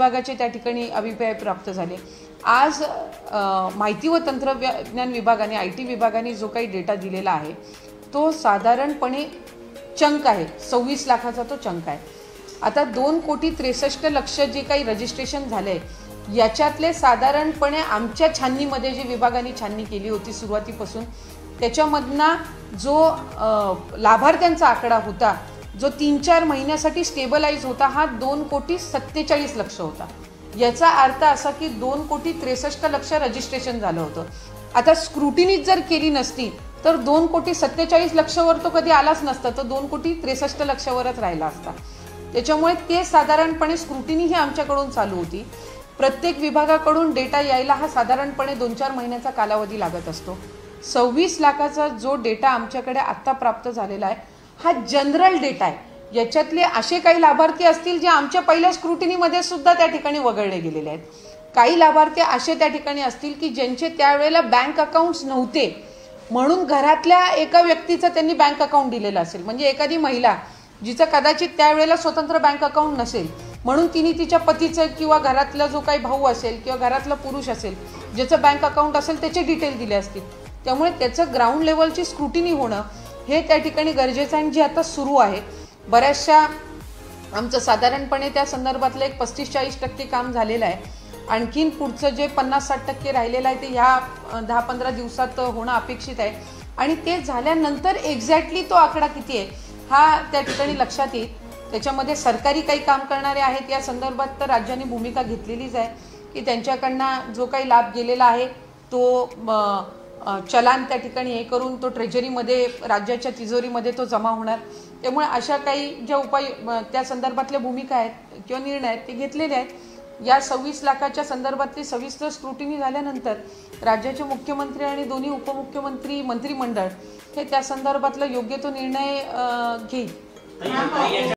विभागाचे त्या ठिकाणी अभिप्राय प्राप्त झाले। आज माहिती व तंत्रज्ञान विभागाने IT विभागाने जो काही डेटा दिलेला आहे तो साधारणपणे चंक आहे, 26 लाखाचा तो चंक आहे। आता 2,63,00,000 जे काही रजिस्ट्रेशन झाले याच्यातले साधारणपणे आमच्या छाननीमध्ये जे विभागाने छाननी केली होती सुरुवातीपासून त्याच्यामधना जो लाभार्थ्यांचा आकडा होता जो 3-4 महिन्यासाठी स्टेबलाइज होता हा 2,47,00,000 होता। याचा अर्थ असा की 2,63,00,000 रजिस्ट्रेशन झालं होतं। आता स्क्रुटिनी जर केली नसती तर 2,47,00,000 वर तो कधी आलाच नसता, तर 2,63,00,000 वरच राहिला असता। त्याच्यामुळे ते साधारणपणे स्क्रुटिनी ही आमच्याकडून चालू होती। प्रत्येक विभागाकडून डेटा यायला हा साधारणपणे 2-4 महिन्याचा कालावधी लागत असतो। 26 लाखाचा जो डेटा आमच्याकडे आता प्राप्त झालेला आहे हा जनरल डेटा आहे। याच्यातले असे काही लाभार्थी असतील जे आमच्या पहिल्या स्क्रुटिनीमध्ये सुद्धा त्या ठिकाणी वगळले गेलेले आहेत। काही लाभार्थी असे त्या ठिकाणी असतील की ज्यांचे त्यावेळेला बँक अकाउंट्स नव्हते म्हणून घरातल्या एका व्यक्तीचं त्यांनी बँक अकाउंट दिलेलं असेल, म्हणजे एखादी महिला जिचं कदाचित त्यावेळेला स्वतंत्र बँक अकाउंट नसेल म्हणून तिने तिच्या पतीचं किंवा घरातला जो काही भाऊ असेल किंवा घरातला पुरुष असेल ज्याचं बँक अकाउंट असेल त्याचे डिटेल दिले असतील। त्यामुळे त्याचं ग्राउंड लेवलची स्क्रुटिनी होणं हे त्या ठिकाणी गरजेचं आहे, जे आता सुरू आहे। बऱ्याचशा आमचं साधारणपणे त्या संदर्भातलं एक 35-40% काम झालेलं आहे। आणखीन पुढचं जे 50-60% राहिलेलं आहे ते ह्या 10-15 दिवसात होणं अपेक्षित आहे आणि ते झाल्यानंतर एक्झॅक्टली तो आकडा किती आहे हा त्या ठिकाणी लक्षात येईल। त्याच्यामध्ये सरकारी काही काम करणारे आहेत या संदर्भात तर राज्याने भूमिका घेतलेलीच आहे की त्यांच्याकडनं जो काही लाभ गेलेला आहे तो चलान त्या ठिकाणी हे करून तो ट्रेजरीमध्ये राज्याच्या तिजोरीमध्ये तो जमा होणार। त्यामुळे अशा काही ज्या उपाय त्या संदर्भातल्या भूमिका आहेत किंवा निर्णय आहेत ते घेतलेले आहेत। या 26 लाखाच्या संदर्भातली सविस्तर स्क्रुटिनी झाल्यानंतर राज्याचे मुख्यमंत्री आणि दोन्ही उपमुख्यमंत्री मंत्रिमंडळ हे त्या संदर्भातला योग्य तो निर्णय घेईल।